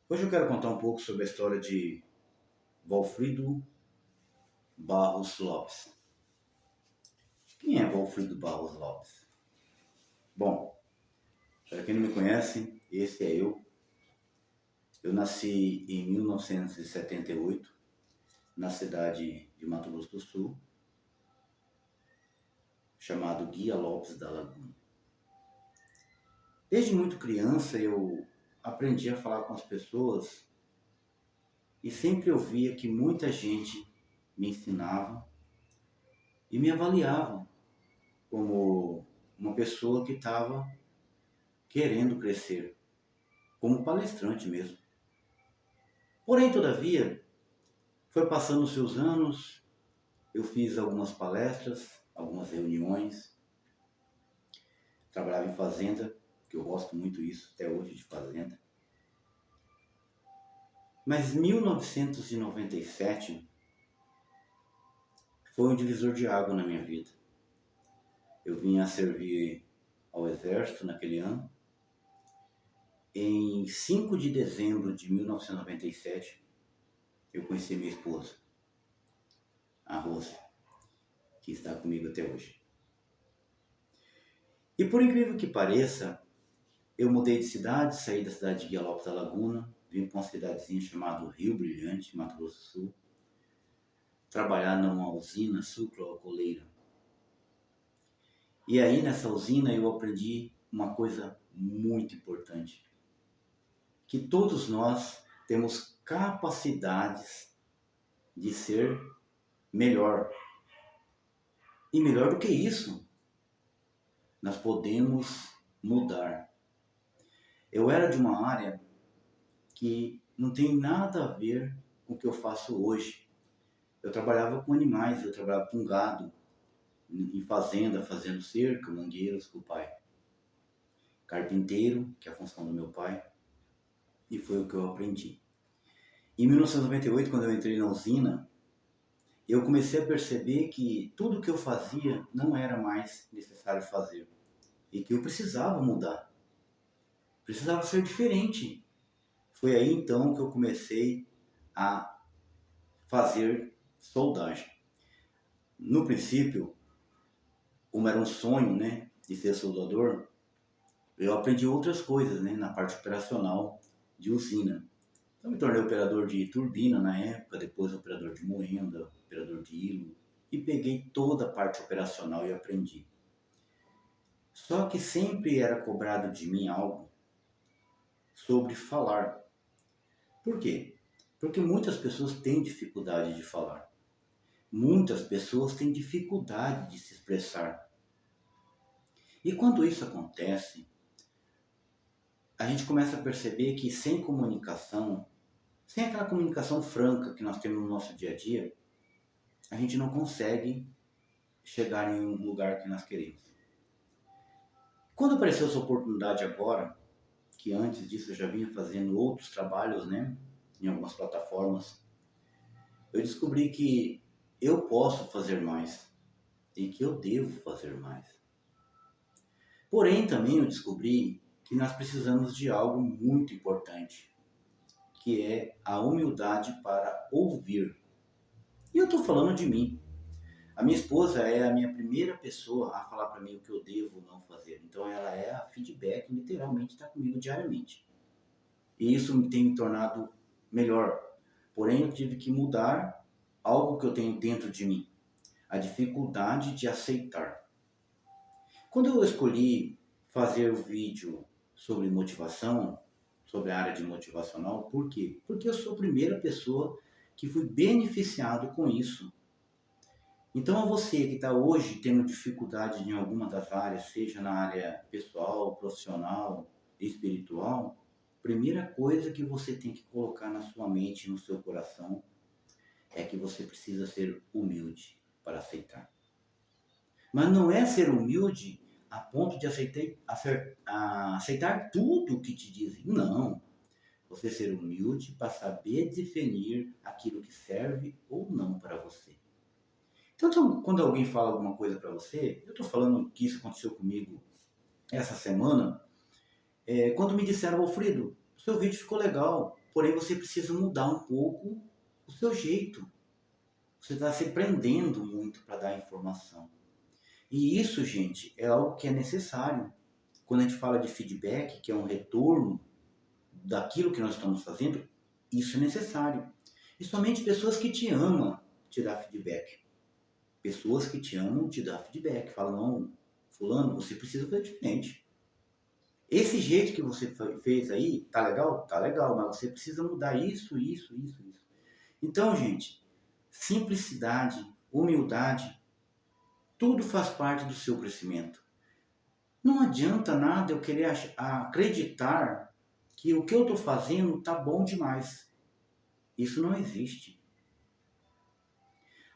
Hoje eu quero contar um pouco sobre a história de Valfrido Barros Lopes. Quem é Valfrido Barros Lopes? Bom, para quem não me conhece, esse é eu. Eu nasci em 1978, na cidade de Mato Grosso do Sul, chamado Guia Lopes da Laguna. Desde muito criança eu aprendi a falar com as pessoas e sempre eu via que muita gente me ensinava e me avaliava como uma pessoa que estava querendo crescer, como palestrante mesmo. Porém, todavia, foi passando os seus anos, eu fiz algumas palestras, algumas reuniões, trabalhava em fazenda, que eu gosto muito disso até hoje de fazenda. Mas 1997 foi um divisor de água na minha vida. Eu vim a servir ao exército naquele ano. Em 5 de dezembro de 1997, eu conheci minha esposa, a Rose, que está comigo até hoje. E por incrível que pareça, eu mudei de cidade, saí da cidade de Guia Lopes da Laguna, vim para uma cidadezinha chamada Rio Brilhante, Mato Grosso do Sul, trabalhar numa usina sucroalcooleira. E aí nessa usina eu aprendi uma coisa muito importante, que todos nós temos capacidades de ser melhor. E melhor do que isso, nós podemos mudar. Eu era de uma área que não tem nada a ver com o que eu faço hoje. Eu trabalhava com animais, eu trabalhava com gado, em fazenda, fazendo cerca, mangueiros com o pai. Carpinteiro, que é a função do meu pai, e foi o que eu aprendi. Em 1998, quando eu entrei na usina, eu comecei a perceber que tudo que eu fazia não era mais necessário fazer e que eu precisava mudar, precisava ser diferente. Foi aí então que eu comecei a fazer soldagem. No princípio, como era um sonho, né, de ser soldador, eu aprendi outras coisas, né, na parte operacional de usina. Então me tornei operador de turbina na época, depois operador de moenda, operador de hilo, e peguei toda a parte operacional e aprendi. Só que sempre era cobrado de mim algo sobre falar. Por quê? Porque muitas pessoas têm dificuldade de falar. Muitas pessoas têm dificuldade de se expressar. E quando isso acontece, a gente começa a perceber que sem comunicação, sem aquela comunicação franca que nós temos no nosso dia a dia, a gente não consegue chegar em um lugar que nós queremos. Quando apareceu essa oportunidade agora, que antes disso eu já vinha fazendo outros trabalhos, né, em algumas plataformas, eu descobri que eu posso fazer mais e que eu devo fazer mais. Porém, também eu descobri que nós precisamos de algo muito importante, que é a humildade para ouvir. E eu estou falando de mim. A minha esposa é a minha primeira pessoa a falar para mim o que eu devo ou não fazer. Então ela é a feedback, literalmente está comigo diariamente. E isso me tem me tornado melhor. Porém, eu tive que mudar algo que eu tenho dentro de mim. A dificuldade de aceitar. Quando eu escolhi fazer o vídeo sobre motivação, sobre a área de motivacional, por quê? Porque eu sou a primeira pessoa que fui beneficiado com isso. Então, a você que está hoje tendo dificuldade em alguma das áreas, seja na área pessoal, profissional, espiritual, primeira coisa que você tem que colocar na sua mente, no seu coração, é que você precisa ser humilde para aceitar. Mas não é ser humilde a ponto de aceitar tudo o que te dizem. Não. Você ser humilde para saber definir aquilo que serve ou não para você. Então, quando alguém fala alguma coisa para você, eu estou falando que isso aconteceu comigo essa semana, quando me disseram, Alfredo, seu vídeo ficou legal, porém você precisa mudar um pouco o seu jeito. Você está se prendendo muito para dar informação. E isso, gente, é algo que é necessário. Quando a gente fala de feedback, que é um retorno daquilo que nós estamos fazendo, isso é necessário. E somente pessoas que te amam te dá feedback. Pessoas que te amam te dá feedback. Falam, não, fulano, você precisa fazer diferente. Esse jeito que você fez aí, tá legal? Tá legal, mas você precisa mudar isso, isso, isso, isso. Então, gente, simplicidade, humildade, tudo faz parte do seu crescimento. Não adianta nada eu querer acreditar que o que eu estou fazendo tá bom demais. Isso não existe.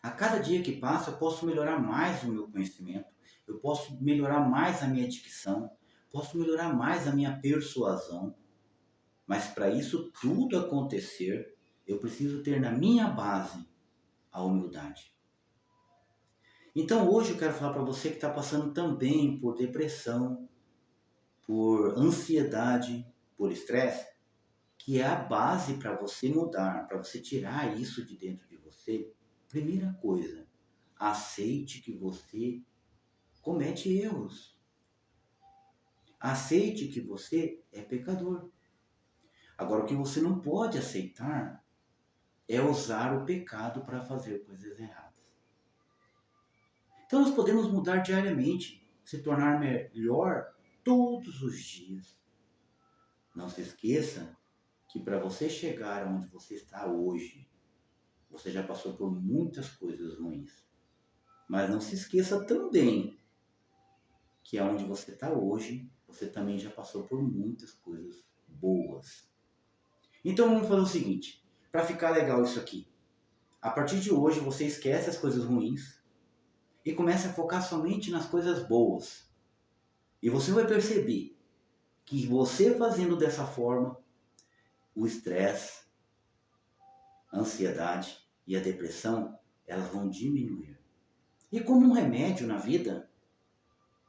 A cada dia que passa, eu posso melhorar mais o meu conhecimento, eu posso melhorar mais a minha dicção, posso melhorar mais a minha persuasão. Mas para isso tudo acontecer, eu preciso ter na minha base a humildade. Então hoje eu quero falar para você que está passando também por depressão, por ansiedade, por estresse, que é a base para você mudar, para você tirar isso de dentro de você. Primeira coisa, aceite que você comete erros. Aceite que você é pecador. Agora, o que você não pode aceitar é usar o pecado para fazer coisas erradas. Então nós podemos mudar diariamente, se tornar melhor todos os dias. Não se esqueça que para você chegar onde você está hoje, você já passou por muitas coisas ruins. Mas não se esqueça também que aonde você está hoje, você também já passou por muitas coisas boas. Então vamos fazer o seguinte, para ficar legal isso aqui. A partir de hoje você esquece as coisas ruins e começa a focar somente nas coisas boas. E você vai perceber que você fazendo dessa forma, o estresse, a ansiedade e a depressão, elas vão diminuir. E como um remédio na vida,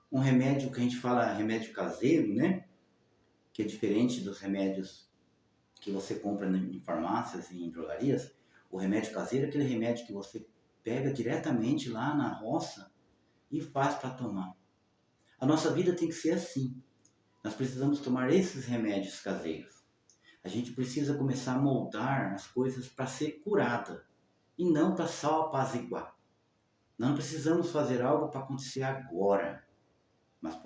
um remédio que a gente fala remédio caseiro, né? Que é diferente dos remédios que você compra em farmácias e em drogarias. O remédio caseiro é aquele remédio que você pega diretamente lá na roça e faz para tomar. A nossa vida tem que ser assim. Nós precisamos tomar esses remédios caseiros. A gente precisa começar a moldar as coisas para ser curada e não para só apaziguar. Não precisamos fazer algo para acontecer agora, mas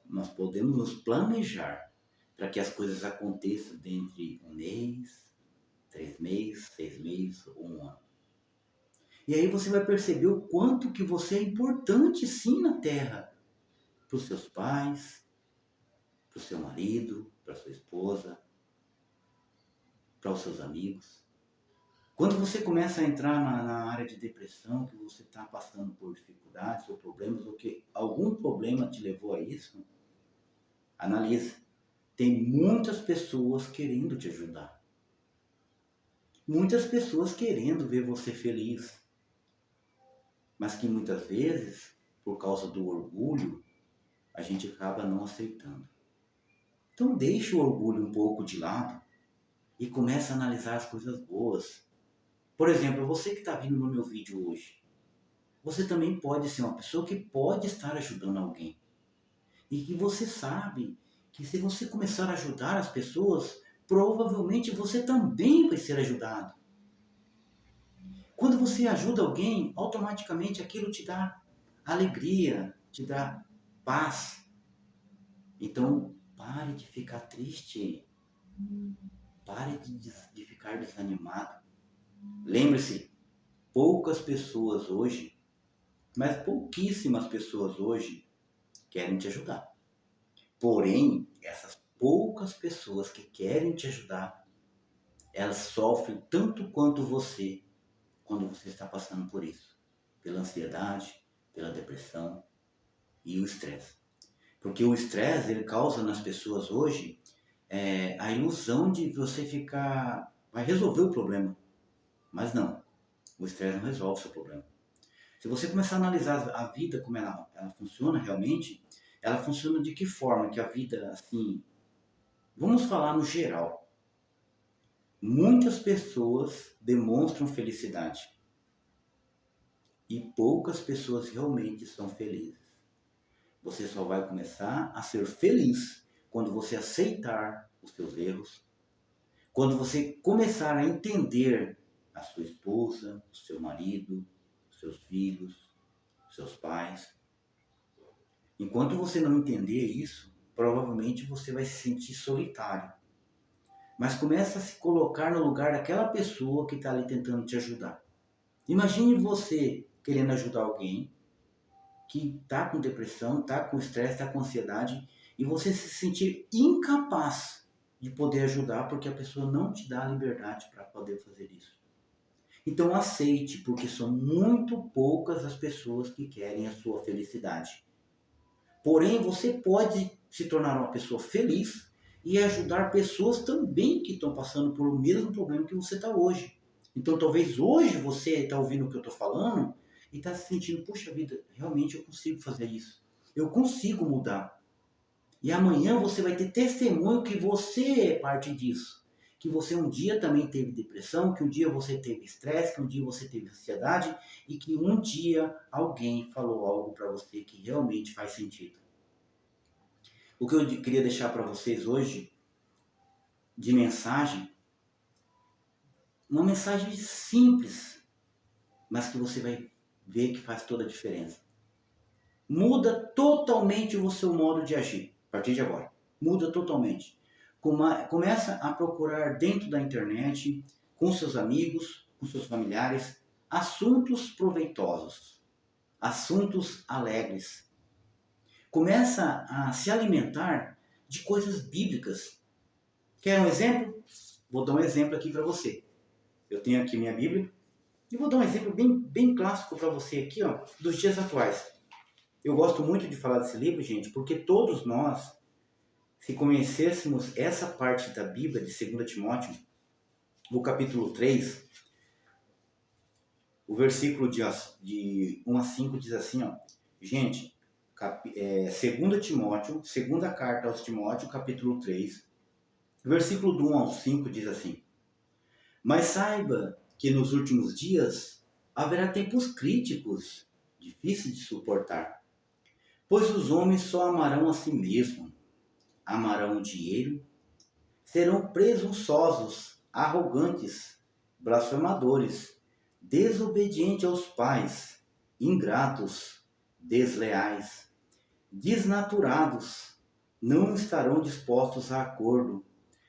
nós podemos nos planejar para que as coisas aconteçam dentro de um mês, 3 meses, 6 meses ou um ano. E aí você vai perceber o quanto que você é importante sim na Terra, para os seus pais, para o seu marido, para a sua esposa, para os seus amigos. Quando você começa a entrar na área de depressão, que você está passando por dificuldades ou problemas, ou que algum problema te levou a isso, analisa. Tem muitas pessoas querendo te ajudar. Muitas pessoas querendo ver você feliz. Mas que muitas vezes, por causa do orgulho, a gente acaba não aceitando. Então deixe o orgulho um pouco de lado e comece a analisar as coisas boas. Por exemplo, você que está vindo no meu vídeo hoje, você também pode ser uma pessoa que pode estar ajudando alguém. E que você sabe que se você começar a ajudar as pessoas, provavelmente você também vai ser ajudado. Quando você ajuda alguém, automaticamente aquilo te dá alegria, te dá paz. Então, pare de ficar triste. Pare de ficar desanimado. Lembre-se, poucas pessoas hoje, mas pouquíssimas pessoas hoje, querem te ajudar. Porém, essas poucas pessoas que querem te ajudar, elas sofrem tanto quanto você quando você está passando por isso. Pela ansiedade, pela depressão e o estresse. Porque o estresse, ele causa nas pessoas hoje a ilusão de você vai resolver o problema. Mas não, o estresse não resolve o seu problema. Se você começar a analisar a vida como ela funciona realmente, ela funciona de que forma? Que a vida, assim, vamos falar no geral. Muitas pessoas demonstram felicidade e poucas pessoas realmente são felizes. Você só vai começar a ser feliz quando você aceitar os seus erros, quando você começar a entender a sua esposa, o seu marido, os seus filhos, os seus pais. Enquanto você não entender isso, provavelmente você vai se sentir solitário. Mas começa a se colocar no lugar daquela pessoa que está ali tentando te ajudar. Imagine você querendo ajudar alguém que está com depressão, está com estresse, está com ansiedade, e você se sentir incapaz de poder ajudar porque a pessoa não te dá a liberdade para poder fazer isso. Então aceite, porque são muito poucas as pessoas que querem a sua felicidade. Porém, você pode se tornar uma pessoa feliz e ajudar pessoas também que estão passando por o mesmo problema que você está hoje. Então, talvez hoje você está ouvindo o que eu estou falando e está se sentindo, puxa vida, realmente eu consigo fazer isso. Eu consigo mudar. E amanhã você vai ter testemunho que você é parte disso. Que você um dia também teve depressão, que um dia você teve estresse, que um dia você teve ansiedade e que um dia alguém falou algo para você que realmente faz sentido. O que eu queria deixar para vocês hoje de mensagem, uma mensagem simples, mas que você vai ver que faz toda a diferença. Muda totalmente o seu modo de agir, a partir de agora. Muda totalmente. Começa a procurar dentro da internet, com seus amigos, com seus familiares, assuntos proveitosos, assuntos alegres. Começa a se alimentar de coisas bíblicas. Quer um exemplo? Vou dar um exemplo aqui para você. Eu tenho aqui minha Bíblia e vou dar um exemplo bem clássico para você aqui, ó, dos dias atuais. Eu gosto muito de falar desse livro, gente, porque todos nós, se conhecêssemos essa parte da Bíblia de 2 Timóteo, o capítulo 3, o versículo de 1 a 5 diz assim, ó, gente, 2 Timóteo, segunda carta aos Timóteo, capítulo 3, versículo do 1 ao 5 diz assim: mas saiba que nos últimos dias haverá tempos críticos, difíceis de suportar, pois os homens só amarão a si mesmos, amarão o dinheiro, serão presunçosos, arrogantes, blasfemadores, desobedientes aos pais, ingratos, desleais, desnaturados, não estarão dispostos a acordo,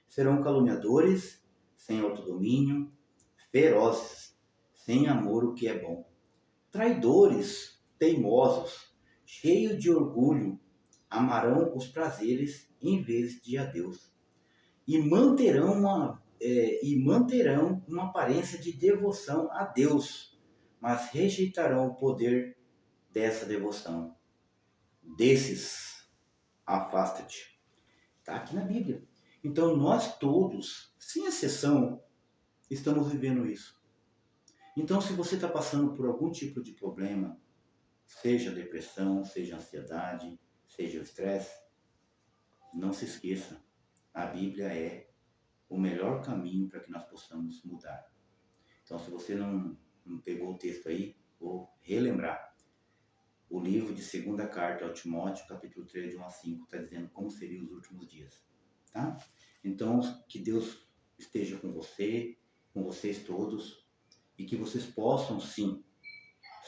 serão caluniadores, sem autodomínio, ferozes, sem amor o que é bom, traidores, teimosos, cheios de orgulho, amarão os prazeres em vez de a Deus, e manterão uma aparência de devoção a Deus, mas rejeitarão o poder dessa devoção. Desses, afasta-te. Está aqui na Bíblia. Então nós todos, sem exceção, estamos vivendo isso. Então, se você está passando por algum tipo de problema, seja depressão, seja ansiedade, seja o estresse, não se esqueça, a Bíblia é o melhor caminho para que nós possamos mudar. Então, se você não pegou o texto aí, vou relembrar. O livro de 2ª carta ao Timóteo, capítulo 3, de 1 a 5, está dizendo como seriam os últimos dias. Tá? Então, que Deus esteja com você, com vocês todos, e que vocês possam, sim,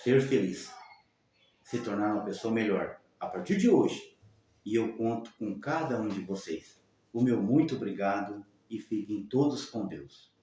ser felizes, se tornar uma pessoa melhor a partir de hoje. E eu conto com cada um de vocês. O meu muito obrigado e fiquem todos com Deus.